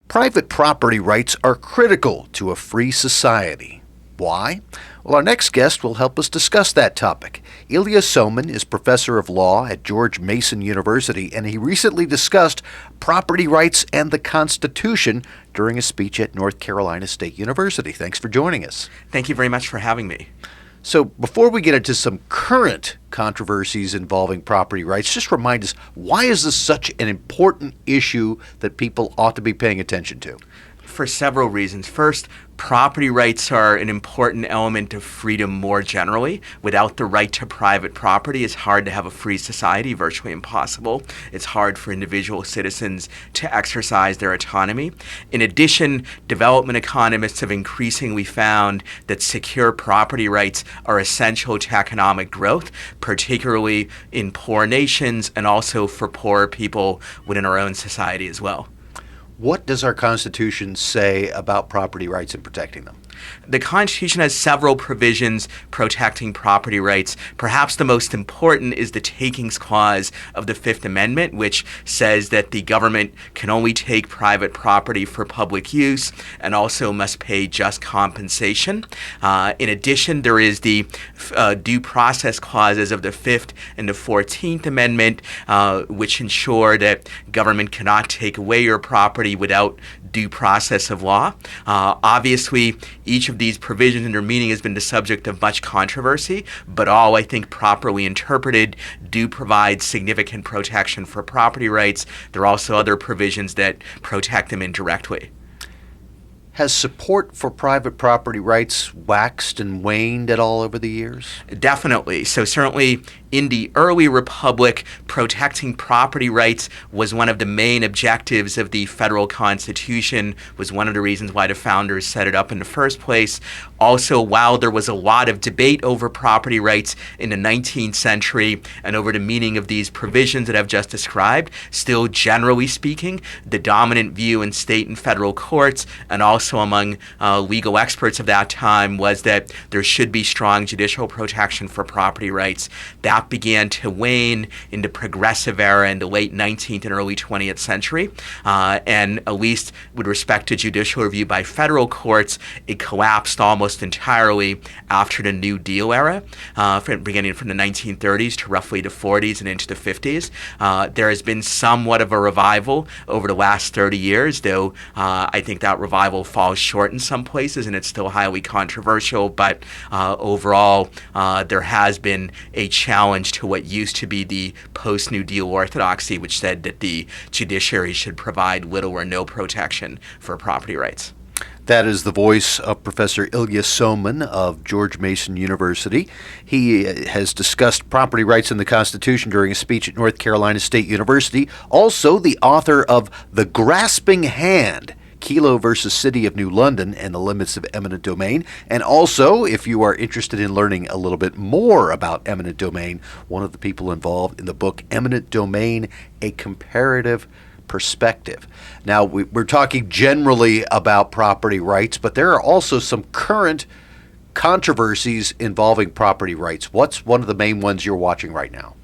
Private property rights are critical to a free society. Why? Well, our next guest will help us discuss that topic. Ilya Somin is professor of law at George Mason University, and he recently discussed property rights and the Constitution during a speech at North Carolina State University. Thanks for joining us. Thank you very much for having me. So before we get into some current controversies involving property rights, just remind us, why is this such an important issue that people ought to be paying attention to? For several reasons. First, property rights are an important element of freedom more generally. Without the right to private property, it's hard to have a free society, virtually impossible. It's hard for individual citizens to exercise their autonomy. In addition, development economists have increasingly found that secure property rights are essential to economic growth, particularly in poor nations and also for poor people within our own society as well. What does our Constitution say about property rights and protecting them? The Constitution has several provisions protecting property rights. Perhaps the most important is the Takings Clause of the Fifth Amendment, which says that the government can only take private property for public use and also must pay just compensation. In addition, there is the due process clauses of the Fifth and the 14th Amendment, which ensure that government cannot take away your property without due process of law. Obviously, each of these provisions and their meaning has been the subject of much controversy, but all, I think, properly interpreted do provide significant protection for property rights. There are also other provisions that protect them indirectly. Has support for private property rights waxed and waned at all over the years? Definitely. So certainly in the early republic, protecting property rights was one of the main objectives of the federal Constitution, was one of the reasons why the founders set it up in the first place. Also, while there was a lot of debate over property rights in the 19th century and over the meaning of these provisions that I've just described, still generally speaking, the dominant view in state and federal courts and also among legal experts of that time was that there should be strong judicial protection for property rights. That began to wane in the progressive era in the late 19th and early 20th century. And at least with respect to judicial review by federal courts, it collapsed almost entirely after the New Deal era, beginning from the 1930s to roughly the 40s and into the 50s. There has been somewhat of a revival over the last 30 years, though I think that revival falls short in some places and it's still highly controversial. But overall, there has been a challenge to what used to be the post-New Deal orthodoxy, which said that the judiciary should provide little or no protection for property rights. That is the voice of Professor Ilya Somin of George Mason University. He has discussed property rights in the Constitution during a speech at North Carolina State University. Also, the author of The Grasping Hand, Kelo versus City of New London and the Limits of Eminent Domain. And also, if you are interested in learning a little bit more about eminent domain, one of the people involved in the book Eminent Domain, A Comparative Perspective. Now, we're talking generally about property rights, but there are also some current controversies involving property rights. What's one of the main ones you're watching right now?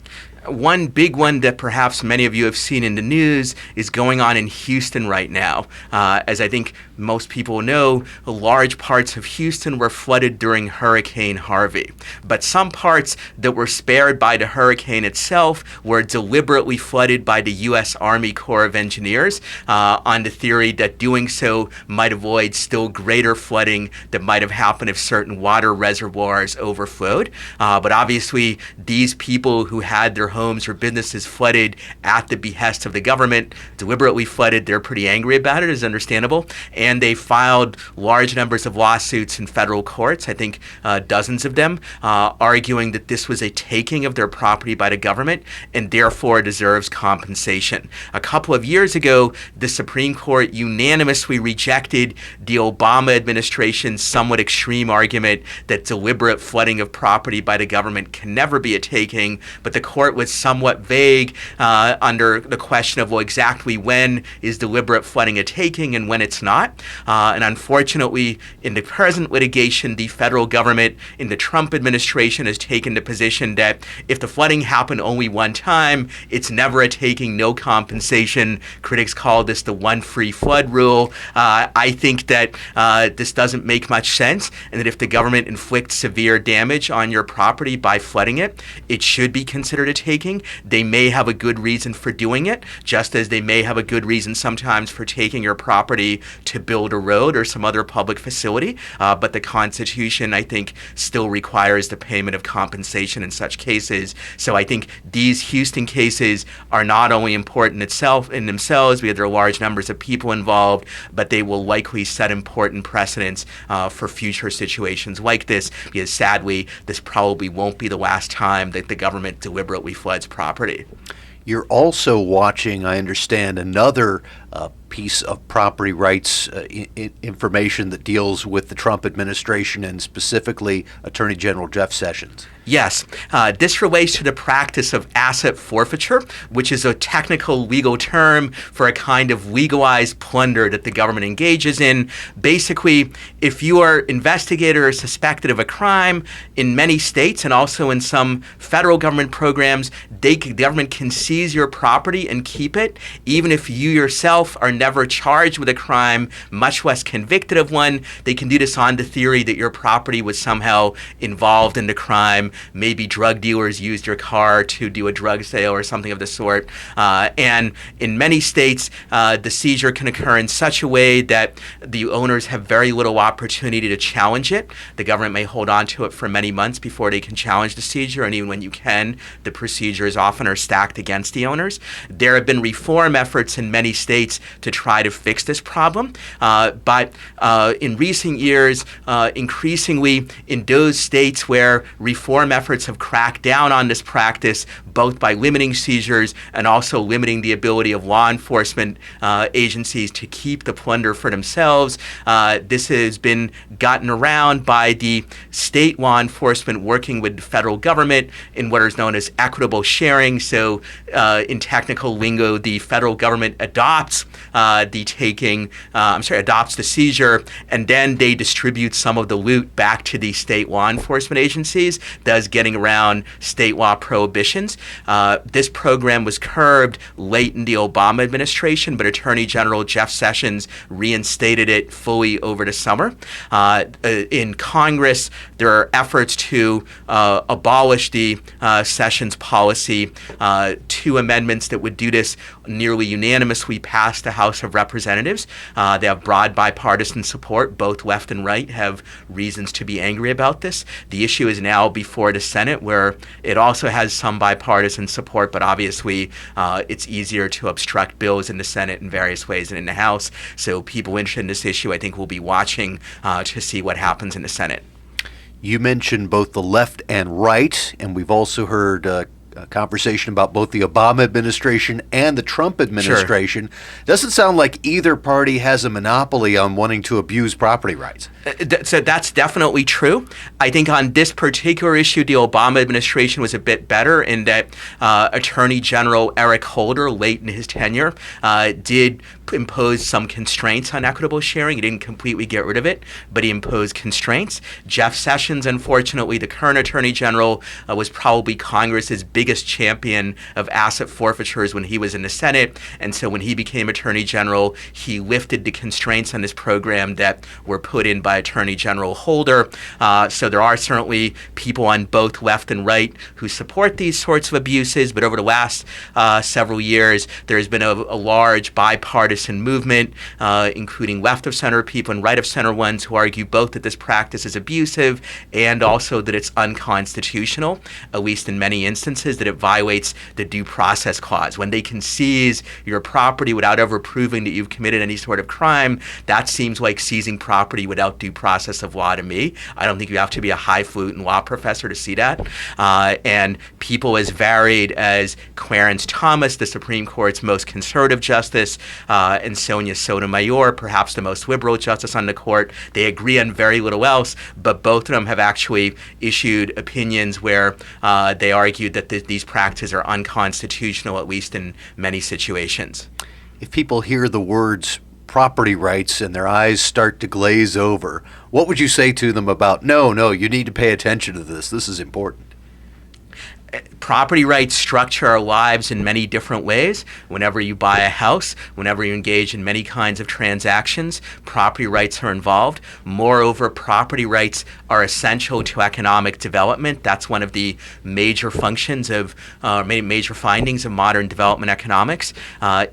One big one that perhaps many of you have seen in the news is going on in Houston right now. As I think most people know, large parts of Houston were flooded during Hurricane Harvey. But some parts that were spared by the hurricane itself were deliberately flooded by the U.S. Army Corps of Engineers on the theory that doing so might avoid still greater flooding that might have happened if certain water reservoirs overflowed. But obviously, these people who had their homes or businesses flooded at the behest of the government, deliberately flooded, they're pretty angry about it, is understandable. And they filed large numbers of lawsuits in federal courts, I think dozens of them, arguing that this was a taking of their property by the government and therefore deserves compensation. A couple of years ago, the Supreme Court unanimously rejected the Obama administration's somewhat extreme argument that deliberate flooding of property by the government can never be a taking, but the court was was somewhat vague under the question of, well, exactly when is deliberate flooding a taking and when it's not. And unfortunately, in the present litigation, the federal government in the Trump administration has taken the position that if the flooding happened only one time, it's never a taking, no compensation. Critics call this the one free flood rule. I think that this doesn't make much sense, and that if the government inflicts severe damage on your property by flooding it, it should be considered a taking. They may have a good reason for doing it, just as they may have a good reason sometimes for taking your property to build a road or some other public facility. But the Constitution, I think, still requires the payment of compensation in such cases. So I think these Houston cases are not only important in themselves, because there are large numbers of people involved, but they will likely set important precedents for future situations like this, because sadly, this probably won't be the last time that the government deliberately floods property. You're also watching, I understand, another piece of property rights information that deals with the Trump administration and specifically Attorney General Jeff Sessions. Yes, this relates to the practice of asset forfeiture, which is a technical legal term for a kind of legalized plunder that the government engages in. Basically, if you are investigated or suspected of a crime in many states and also in some federal government programs, the government can seize your property and keep it, even if you yourself are never charged with a crime, much less convicted of one. They can do this on the theory that your property was somehow involved in the crime. Maybe drug dealers used your car to do a drug sale or something of the sort. And in many states, the seizure can occur in such a way that the owners have very little opportunity to challenge it. The government may hold on to it for many months before they can challenge the seizure, and even when you can, the procedures often are stacked against the owners. There have been reform efforts in many states to try to fix this problem, but in recent years, increasingly in those states where reform efforts have cracked down on this practice, both by limiting seizures and also limiting the ability of law enforcement agencies to keep the plunder for themselves. This has been gotten around by the state law enforcement working with the federal government in what is known as equitable sharing. So in technical lingo, the federal government adopts adopts the seizure, and then they distribute some of the loot back to the state law enforcement agencies, thus getting around state law prohibitions. This program was curbed late in the Obama administration, but Attorney General Jeff Sessions reinstated it fully over the summer. In Congress, there are efforts to abolish the Sessions policy. Two amendments that would do this nearly unanimously passed the House of Representatives. They have broad bipartisan support. Both left and right have reasons to be angry about this. The issue is now before the Senate, where it also has some bipartisan support, but obviously it's easier to obstruct bills in the Senate in various ways than in the House. So people interested in this issue, I think, will be watching to see what happens in the Senate. You mentioned both the left and right, and we've also heard a conversation about both the Obama administration and the Trump administration. Sure. Doesn't sound like either party has a monopoly on wanting to abuse property rights. So that's definitely true. I think on this particular issue, the Obama administration was a bit better in that Attorney General Eric Holder, late in his tenure, did impose some constraints on equitable sharing. He didn't completely get rid of it, but he imposed constraints. Jeff Sessions, unfortunately, the current Attorney General, was probably Congress's biggest champion of asset forfeitures when he was in the Senate. And so when he became Attorney General, he lifted the constraints on this program that were put in by Attorney General Holder. So there are certainly people on both left and right who support these sorts of abuses, but over the last several years, there has been a large bipartisan movement, including left of center people and right of center ones, who argue both that this practice is abusive and also that it's unconstitutional, at least in many instances, that it violates the due process clause. When they can seize your property without ever proving that you've committed any sort of crime, that seems like seizing property without due process of law to me. I don't think you have to be a highfalutin law professor to see that. And people as varied as Clarence Thomas, the Supreme Court's most conservative justice, and Sonia Sotomayor, perhaps the most liberal justice on the court, they agree on very little else, but both of them have actually issued opinions where they argued that the these practices are unconstitutional, at least in many situations. If people hear the words property rights and their eyes start to glaze over, what would you say to them about, no, you need to pay attention to this. This is important. Property rights structure our lives in many different ways. Whenever you buy a house, whenever you engage in many kinds of transactions, property rights are involved. Moreover, property rights are essential to economic development. That's one of the major functions of, major findings of modern development economics.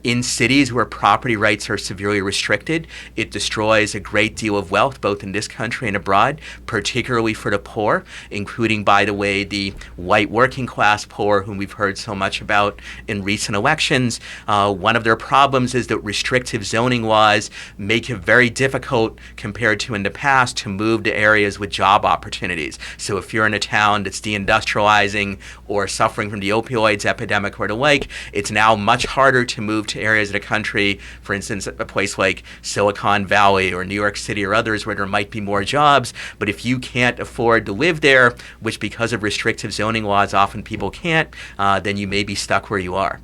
In cities where property rights are severely restricted, it destroys a great deal of wealth, both in this country and abroad, particularly for the poor, including, by the way, the white working class poor, whom we've heard so much about in recent elections. One of their problems is that restrictive zoning laws make it very difficult, compared to in the past, to move to areas with job opportunities. So if you're in a town that's deindustrializing or suffering from the opioids epidemic or the like, it's now much harder to move to areas of the country, for instance, a place like Silicon Valley or New York City or others, where there might be more jobs. But if you can't afford to live there, which because of restrictive zoning laws often people can't, then you may be stuck where you are.